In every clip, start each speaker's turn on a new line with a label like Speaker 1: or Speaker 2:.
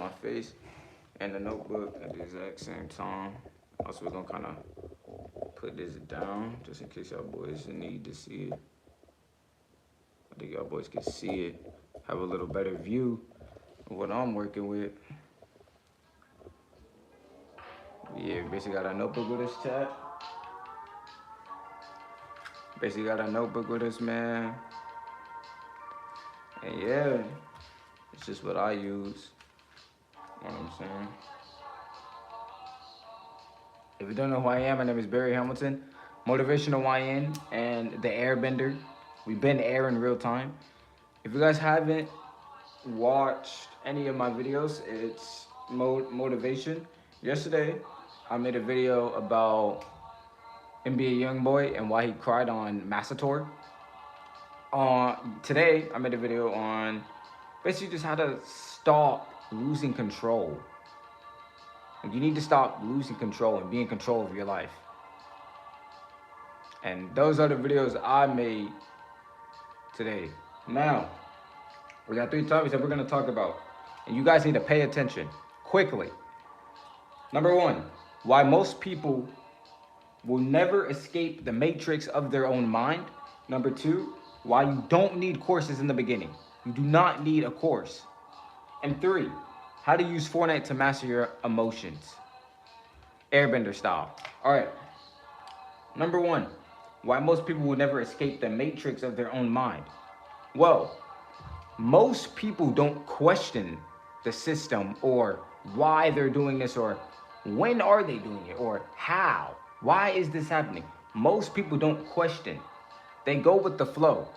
Speaker 1: my face and the notebook at the exact same time. Also, we're gonna kind of put this down just in case y'all boys need to see it. I think y'all boys can see it, have a little better view of what I'm working with. Yeah, basically got a notebook with us, chat. Basically got a notebook with us, man. And yeah, it's just what I use. You know what I'm saying? If you don't know who I am, my name is Barry Hamilton, motivational YN and the Airbender. We've been air in real time. If you guys haven't watched any of my videos, it's motivation. Yesterday, I made a video about NBA YoungBoy and why he cried on Massator. Today, I made a video on basically just how to stop losing control. You need to stop losing control and be in control of your life. And those are the videos I made today. Now, we got 3 topics that we're going to talk about. And you guys need to pay attention quickly. Number 1, why most people will never escape the matrix of their own mind. Number 2, why you don't need courses in the beginning. You do not need a course. And 3, how to use Fortnite to master your emotions. Airbender style. All right. Number 1, why most people will never escape the matrix of their own mind. Well, most people don't question the system or why they're doing this or when are they doing it or how. Why is this happening? Most people don't question. They go with the flow.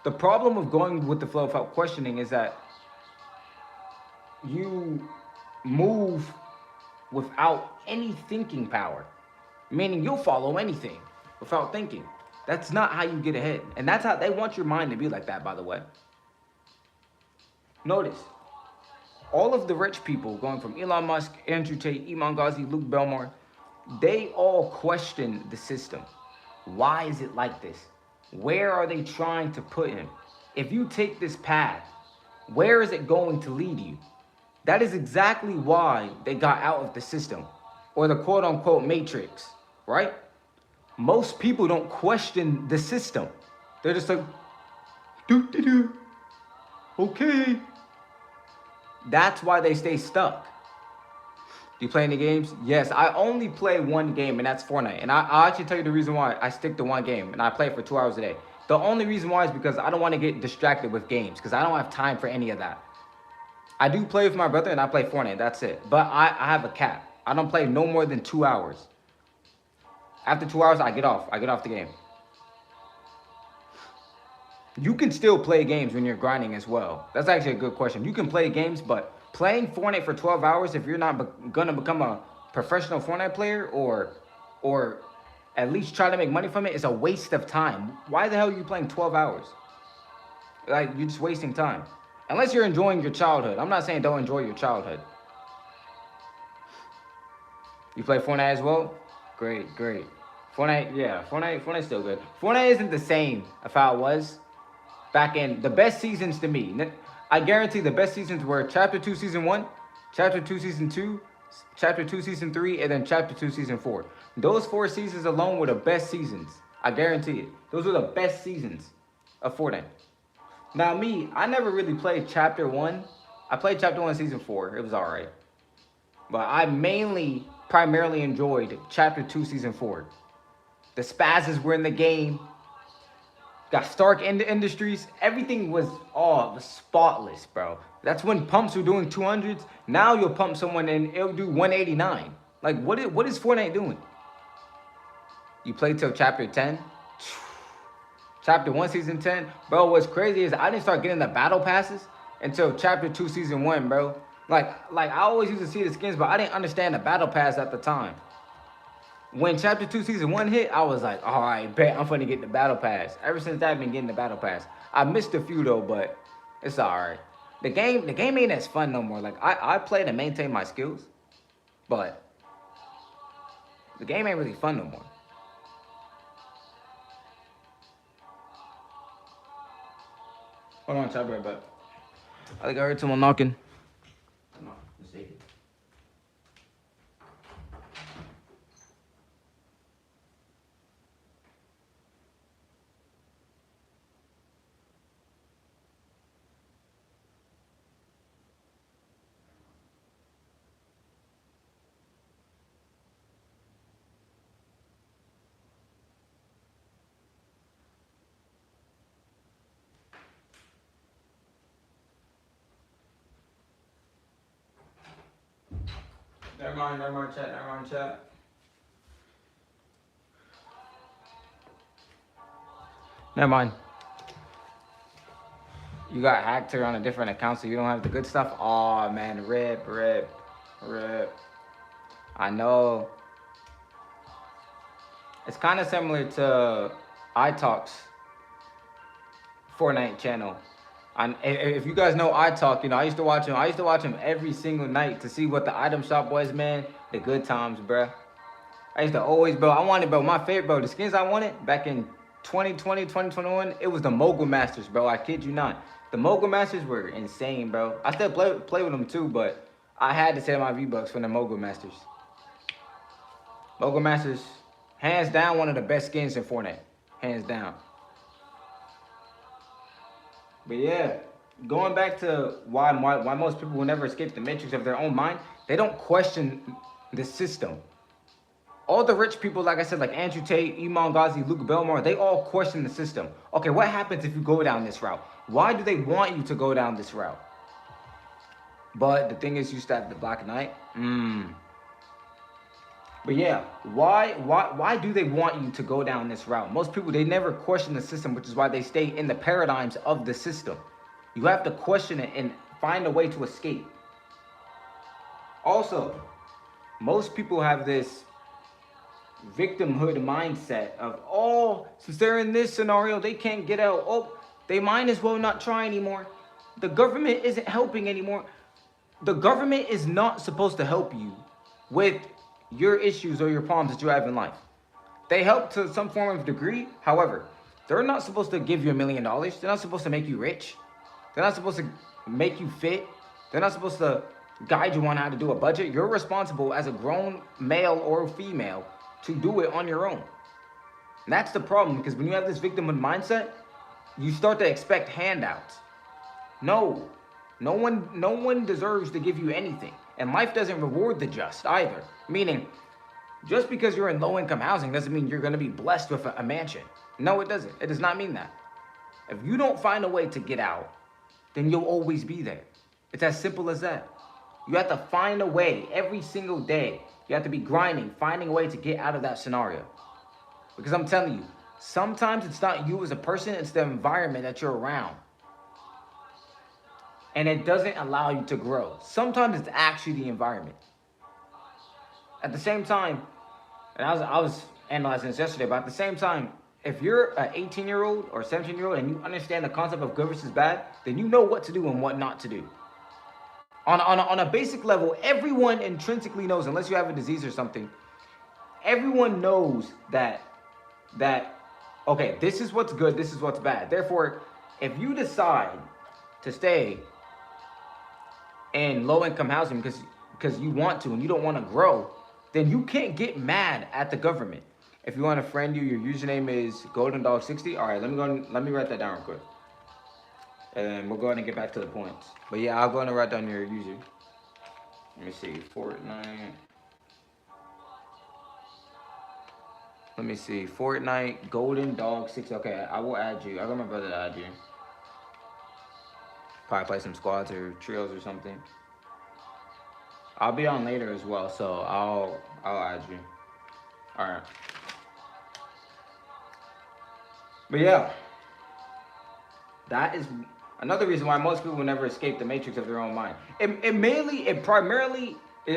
Speaker 1: The problem of going with the flow without questioning is that you move without any thinking power, meaning you'll follow anything without thinking. That's not how you get ahead. And that's how they want your mind to be like that, by the way. Notice, all of the rich people, going from Elon Musk, Andrew Tate, Iman Ghazi, Luke Belmar, they all question the system. Why is it like this? Where are they trying to put him? If you take this path, where is it going to lead you? That is exactly why they got out of the system, or the quote-unquote matrix, right? Most people don't question the system. They're just like, do-do-do, okay. That's why they stay stuck. Do you play any games? Yes, I only play one game, and that's Fortnite. And I'll actually tell you the reason why I stick to one game, and I play it for 2 hours a day. The only reason why is because I don't want to get distracted with games, because I don't have time for any of that. I do play with my brother, and I play Fortnite, that's it. But I have a cap. I don't play no more than 2 hours. After 2 hours, I get off the game. You can still play games when you're grinding as well. That's actually a good question. You can play games, but playing Fortnite for 12 hours, if you're not gonna become a professional Fortnite player or at least try to make money from it, is a waste of time. Why the hell are you playing 12 hours? Like, you're just wasting time. Unless you're enjoying your childhood. I'm not saying don't enjoy your childhood. You play Fortnite as well? Great, great. Fortnite, yeah, Fortnite's still good. Fortnite isn't the same of how it was back in the best seasons to me. I guarantee the best seasons were Chapter 2 Season 1, Chapter 2 Season 2, Chapter 2 Season 3, and then Chapter 2 Season 4. Those 4 seasons alone were the best seasons. I guarantee it. Those were the best seasons of Fortnite. Now me, I never really played Chapter 1. I played Chapter 1 Season 4. It was alright. But I primarily enjoyed Chapter 2 Season 4. The spazzes were in the game. Got Stark Industries. Everything was spotless, bro. That's when pumps were doing 200s. Now you'll pump someone and it'll do 189. Like, what is Fortnite doing? You play till Chapter 10? Chapter 1 Season 10? Bro, what's crazy is I didn't start getting the battle passes until Chapter 2 Season 1, bro. Like I always used to see the skins, but I didn't understand the battle pass at the time. When Chapter 2 Season 1 hit, I was like, all right, bet I'm finna get the battle pass. Ever since that, I've been getting the battle pass. I missed a few though, but it's all right. The game ain't as fun no more. Like, I play to maintain my skills, but the game ain't really fun no more. Hold on, chat, right back. I think I heard someone knocking. Come on, let's see. mistaken. Never mind, chat. Never mind. You got hacked here on a different account, so you don't have the good stuff. Oh man, rip. I know. It's kind of similar to iTalk's Fortnite channel. If you guys know iTalk, you know I used to watch him. I used to watch him every single night to see what the item shop was, man. The good times, bruh. I used to always, bro. I wanted, bro. My favorite, bro. The skins I wanted back in 2020, 2021. It was the Mogul Masters, bro. I kid you not. The Mogul Masters were insane, bro. I still play with them too, but I had to save my V-Bucks for the Mogul Masters. Mogul Masters, hands down, one of the best skins in Fortnite. Hands down. But yeah, going back to why most people will never escape the matrix of their own mind, they don't question the system. All the rich people, like I said, like Andrew Tate, Iman Ghazi, Luke Belmar, they all question the system. Okay, what happens if you go down this route? Why do they want you to go down this route? But the thing is, you start the Black Knight. But yeah, why do they want you to go down this route? Most people, they never question the system, which is why they stay in the paradigms of the system. You have to question it and find a way to escape. Also, most people have this victimhood mindset of, oh, since they're in this scenario, they can't get out. Oh, they might as well not try anymore. The government isn't helping anymore. The government is not supposed to help you with your issues or your problems that you have in life. They help to some form of degree. However, they're not supposed to give you $1 million. They're not supposed to make you rich. They're not supposed to make you fit. They're not supposed to guide you on how to do a budget. You're responsible as a grown male or female to do it on your own. And that's the problem, because when you have this victimhood mindset, you start to expect handouts. No one deserves to give you anything. And life doesn't reward the just either. Meaning, just because you're in low-income housing doesn't mean you're going to be blessed with a mansion. No, it doesn't. It does not mean that. If you don't find a way to get out, then you'll always be there. It's as simple as that. You have to find a way every single day. You have to be grinding, finding a way to get out of that scenario. Because I'm telling you, sometimes it's not you as a person, it's the environment that you're around. And it doesn't allow you to grow. Sometimes it's actually the environment. At the same time, and I was analyzing this yesterday, but at the same time, if you're an 18-year-old or 17-year-old and you understand the concept of good versus bad, then you know what to do and what not to do. On a basic level, everyone intrinsically knows, unless you have a disease or something, everyone knows that okay, this is what's good, this is what's bad. Therefore, if you decide to stay in low-income housing because you want to and you don't want to grow, then you can't get mad at the government. If you want to friend you, your username is GoldenDog60. All right, let me write that down real quick. And we'll go ahead and get back to the points. But yeah, I'll go ahead and write down your user. Let me see, Fortnite. Let me see, Fortnite, GoldenDog60. Okay, I will add you. I got my brother to add you. Probably play some squads or trios or something. I'll be on later as well, so I'll add you. All right. But yeah, that is another reason why most people will never escape the matrix of their own mind. It primarily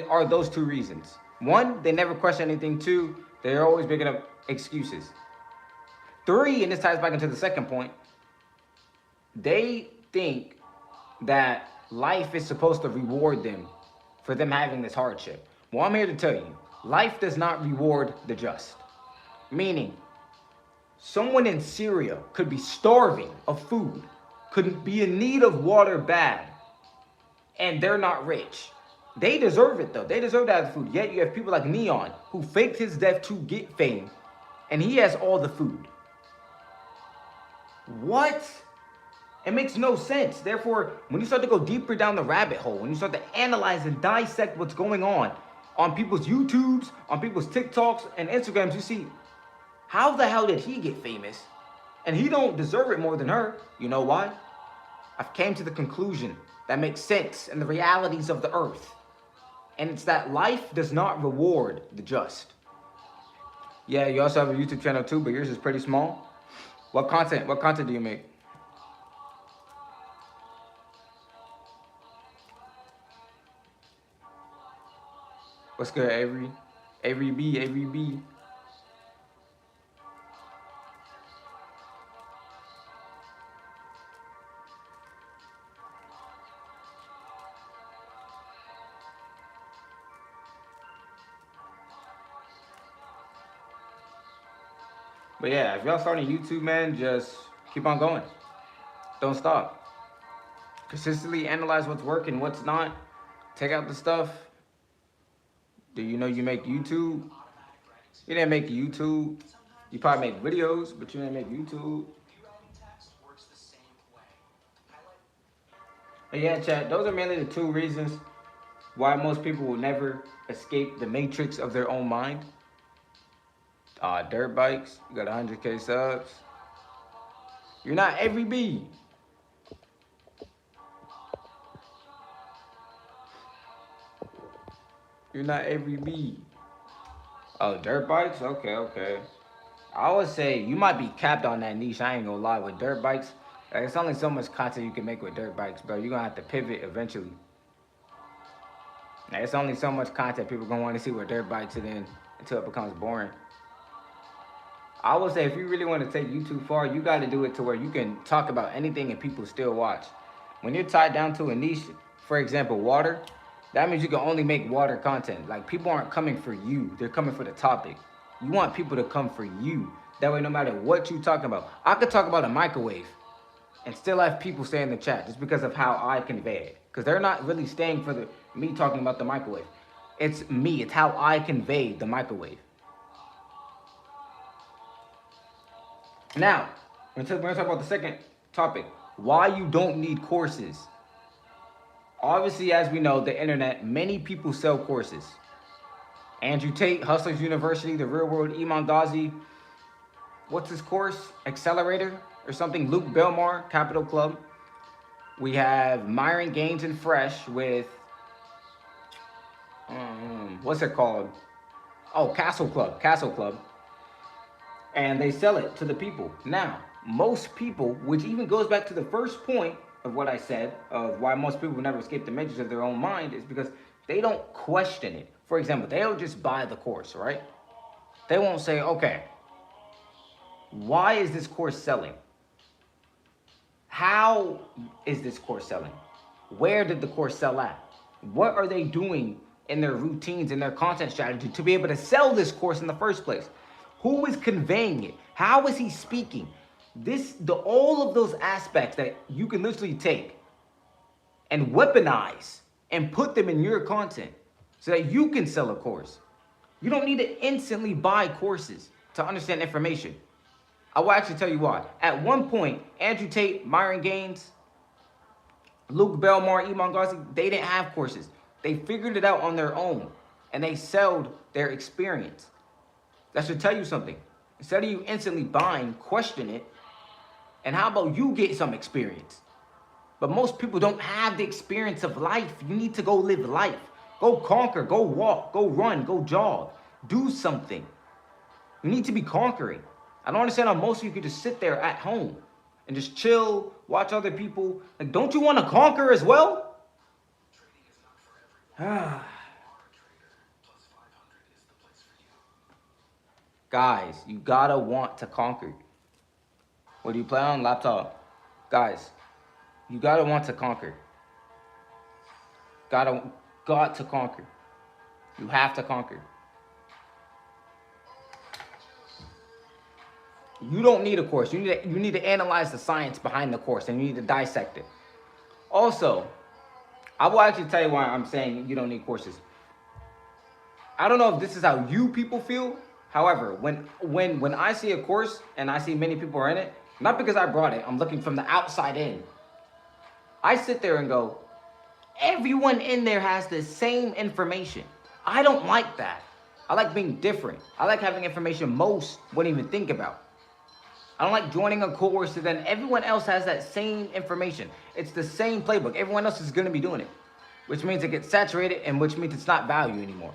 Speaker 1: are those two reasons. One, they never question anything. Two, they're always making up excuses. Three, and this ties back into the second point, they think that life is supposed to reward them for them having this hardship. Well, I'm here to tell you, life does not reward the just. Meaning, someone in Syria could be starving of food, could be in need of water bad, and they're not rich. They deserve it though. They deserve to have the food. Yet you have people like Neon who faked his death to get fame, and he has all the food. What? It makes no sense. Therefore, when you start to go deeper down the rabbit hole, when you start to analyze and dissect what's going on people's YouTubes, on people's TikToks and Instagrams, you see, how the hell did he get famous? And he don't deserve it more than her. You know why? I've came to the conclusion that makes sense in the realities of the earth. And it's that life does not reward the just. Yeah, you also have a YouTube channel too, but yours is pretty small. What content do you make? What's good, Avery? Avery B. But yeah, if y'all starting YouTube, man, just keep on going. Don't stop. Consistently analyze what's working, what's not. Take out the stuff. Do you know you make YouTube? You didn't make YouTube. You probably make videos, but you didn't make YouTube. But yeah, chat, those are mainly the two reasons why most people will never escape the matrix of their own mind. Dirt bikes, you got 100K subs. You're not every B. You're not every B. Oh, dirt bikes? Okay. I would say you might be capped on that niche. I ain't gonna lie. With dirt bikes, like, it's only so much content you can make with dirt bikes, bro. You're gonna have to pivot eventually. Like, it's only so much content people gonna want to see with dirt bikes until it becomes boring. I would say if you really want to take YouTube far, you got to do it to where you can talk about anything and people still watch. When you're tied down to a niche, for example, water, that means you can only make water content. Like, people aren't coming for you. They're coming for the topic. You want people to come for you. That way, no matter what you're talking about, I could talk about a microwave and still have people stay in the chat just because of how I convey it. Because they're not really staying for me talking about the microwave. It's me. It's how I convey the microwave. Now, we're going to talk about the second topic. Why you don't need courses. Obviously, as we know, the internet, many people sell courses. Andrew Tate, Hustlers University, The Real World, Iman Ghazi. What's his course? Accelerator or something? Luke Belmar, Capital Club. We have Myron Gaines and Fresh with, what's it called? Oh, Castle Club. And they sell it to the people. Now, most people, which even goes back to the first point of what I said, of why most people will never escape the matrix of their own mind, is because they don't question it. For example, they'll just buy the course, right? They won't say, okay, why is this course selling? How is this course selling? Where did the course sell at? What are they doing in their routines and their content strategy to be able to sell this course in the first place? Who is conveying it? How is he speaking? All of those aspects that you can literally take and weaponize and put them in your content so that you can sell a course. You don't need to instantly buy courses to understand information. I will actually tell you why. At one point, Andrew Tate, Myron Gaines, Luke Belmar, Iman Ghazi, they didn't have courses. They figured it out on their own and they sold their experience. That should tell you something. Instead of you instantly buying, question it. And how about you get some experience? But most people don't have the experience of life. You need to go live life. Go conquer, go walk, go run, go jog. Do something. You need to be conquering. I don't understand how most of you could just sit there at home and just chill, watch other people. Like, don't you want to conquer as well? Guys, you gotta want to conquer. What do you play on? Laptop. Guys, you gotta want to conquer. Got to conquer. You have to conquer. You don't need a course. You need to analyze the science behind the course, and you need to dissect it. Also, I will actually tell you why I'm saying you don't need courses. I don't know if this is how you people feel. However, when I see a course and I see many people are in it, not because I brought it, I'm looking from the outside in. I sit there and go, everyone in there has the same information. I don't like that. I like being different. I like having information most wouldn't even think about. I don't like joining a course and then everyone else has that same information. It's the same playbook. Everyone else is going to be doing it, which means it gets saturated and which means it's not value anymore.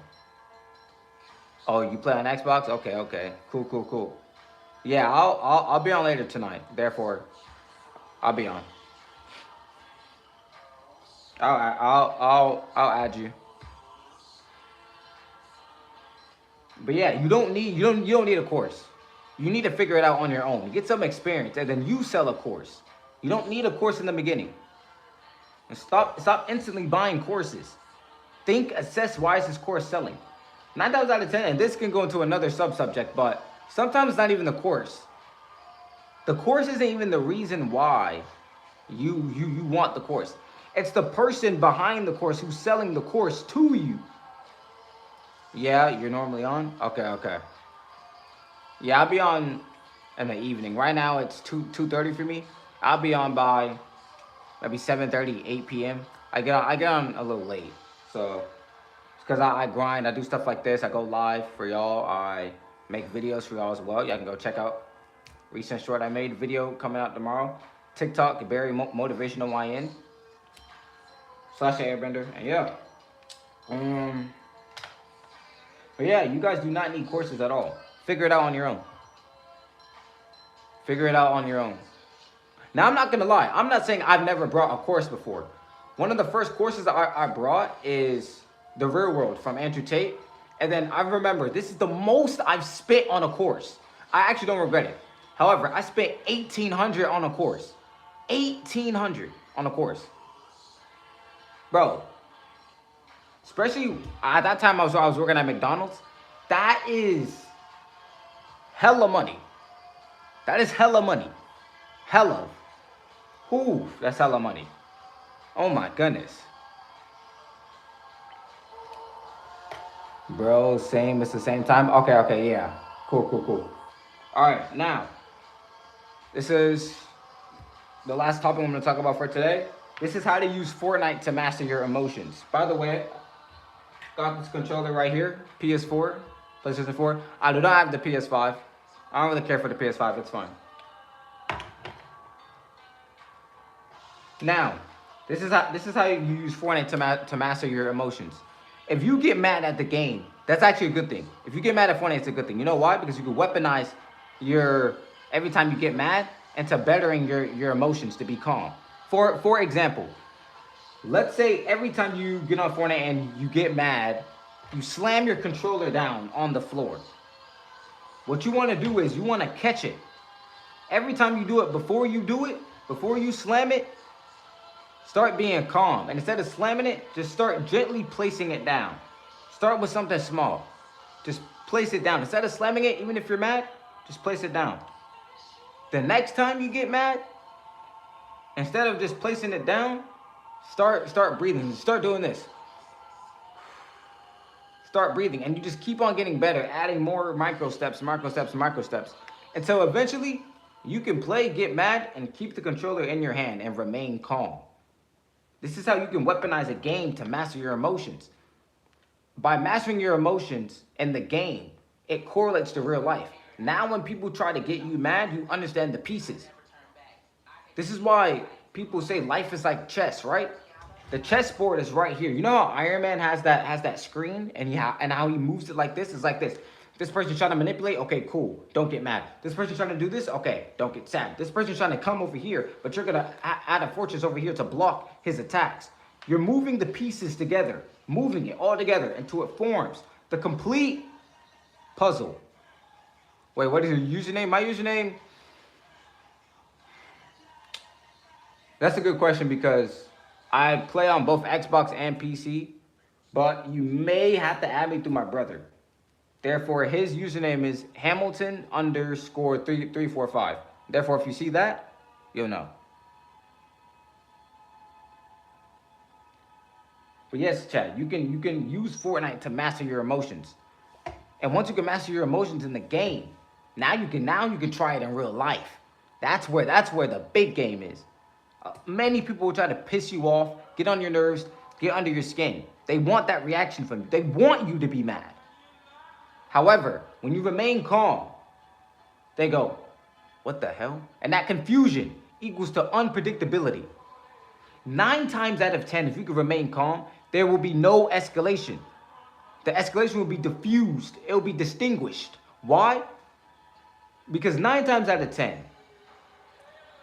Speaker 1: Oh, you play on Xbox? Okay, okay. Cool, cool, cool. Yeah, I'll be on later tonight. Therefore, I'll be on. I'll add you. But yeah, you don't need a course. You need to figure it out on your own. Get some experience, and then you sell a course. You don't need a course in the beginning. And stop instantly buying courses. Think, assess, why is this course selling? 9 times out of 10, and this can go into another sub-subject, but sometimes it's not even the course. The course isn't even the reason why you want the course. It's the person behind the course who's selling the course to you. Yeah, you're normally on? Okay, okay. Yeah, I'll be on in the evening. Right now it's 2:30 for me. I'll be on by maybe 7:30, 8 p.m. I get on a little late. So it's because I grind, I do stuff like this. I go live for y'all. I make videos for y'all as well. Y'all can go check out recent short I made video coming out tomorrow. TikTok, Barry Motivational YN / Airbender. And yeah. But yeah, you guys do not need courses at all. Figure it out on your own. Figure it out on your own. Now, I'm not going to lie. I'm not saying I've never brought a course before. One of the first courses I brought is The Real World from Andrew Tate. And then I remember, this is the most I've spent on a course. I actually don't regret it. However, I spent $1,800 on a course. $1,800 on a course. Bro. Especially at that time I was working at McDonald's. That is hella money. That is hella money. Hella. Whew, that's hella money. Oh my goodness. Bro, same, it's the same time. Okay, yeah. Cool. Alright, now. This is the last topic I'm going to talk about for today. This is how to use Fortnite to master your emotions. By the way, got this controller right here, PS4, PlayStation 4. I do not have the PS5. I don't really care for the PS5, it's fine. Now, this is how you use Fortnite to master your emotions. If you get mad at the game, that's actually a good thing. If you get mad at Fortnite, it's a good thing. You know why? Because you can weaponize every time you get mad into bettering your emotions to be calm. For example, let's say every time you get on Fortnite and you get mad, you slam your controller down on the floor. What you want to do is you want to catch it. Every time you do it, before you slam it, start being calm. And instead of slamming it, just start gently placing it down. Start with something small. Just place it down. Instead of slamming it, even if you're mad, just place it down. The next time you get mad, instead of just placing it down, start breathing. Start doing this. Start breathing. And you just keep on getting better, adding more micro steps, until eventually you can play, get mad, and keep the controller in your hand and remain calm. This is how you can weaponize a game to master your emotions. By mastering your emotions in the game, it correlates to real life. Now when people try to get you mad, you understand the pieces. This is why people say life is like chess, right? The chessboard is right here. You know how Iron Man has that screen and how he moves it like this? It's like this. This person's trying to manipulate, okay, cool, don't get mad. This person's trying to do this, okay, don't get sad. This person's trying to come over here, but you're gonna add a fortress over here to block his attacks. You're moving the pieces together, moving it all together until it forms the complete puzzle. Wait, what is your username? My username? That's a good question because I play on both Xbox and PC, but you may have to add me through my brother. Therefore, his username is Hamilton_345. Therefore, if you see that, you'll know. But yes, Chad, you can use Fortnite to master your emotions. And once you can master your emotions in the game, now you can try it in real life. That's where the big game is. Many people will try to piss you off, get on your nerves, get under your skin. They want that reaction from you. They want you to be mad. However, when you remain calm, they go, what the hell? And that confusion equals to unpredictability. 9 times out of 10, if you can remain calm, there will be no escalation. The escalation will be diffused. It will be distinguished. Why? Because 9 times out of 10,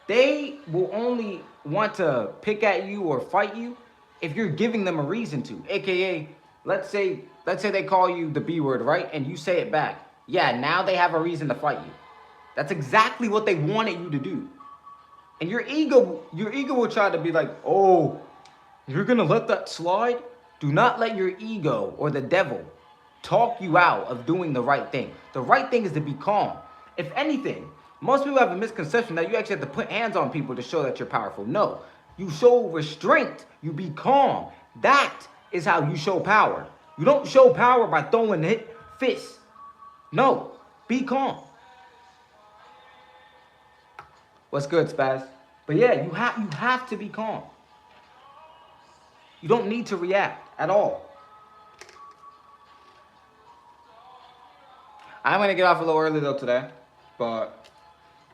Speaker 1: they will only want to pick at you or fight you if you're giving them a reason to. AKA, let's say they call you the B word, right? And you say it back. Yeah, now they have a reason to fight you. That's exactly what they wanted you to do. And your ego will try to be like, oh, you're gonna let that slide? Do not let your ego or the devil talk you out of doing the right thing. The right thing is to be calm. If anything, most people have a misconception that you actually have to put hands on people to show that you're powerful. No, you show restraint. You be calm. That is how you show power. You don't show power by throwing fists. No, be calm. What's good, Spaz? But yeah, you have to be calm. You don't need to react at all. I'm gonna get off a little early though today, but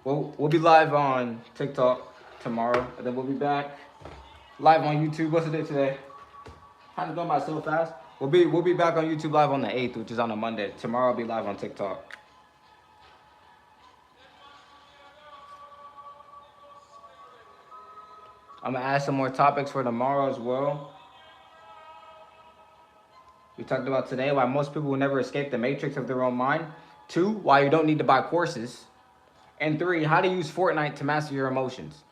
Speaker 1: we'll be live on TikTok tomorrow, and then we'll be back live on YouTube. What's the day today? Time is going by so fast. We'll be back on YouTube live on the 8th, which is on a Monday. Tomorrow I'll be live on TikTok. I'm gonna add some more topics for tomorrow as well. We talked about today why most people will never escape the matrix of their own mind. 2, why you don't need to buy courses. And 3, how to use Fortnite to master your emotions.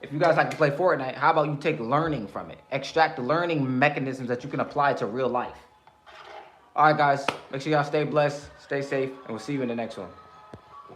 Speaker 1: If you guys like to play Fortnite, how about you take learning from it? Extract the learning mechanisms that you can apply to real life. All right, guys, make sure y'all stay blessed, stay safe, and we'll see you in the next one.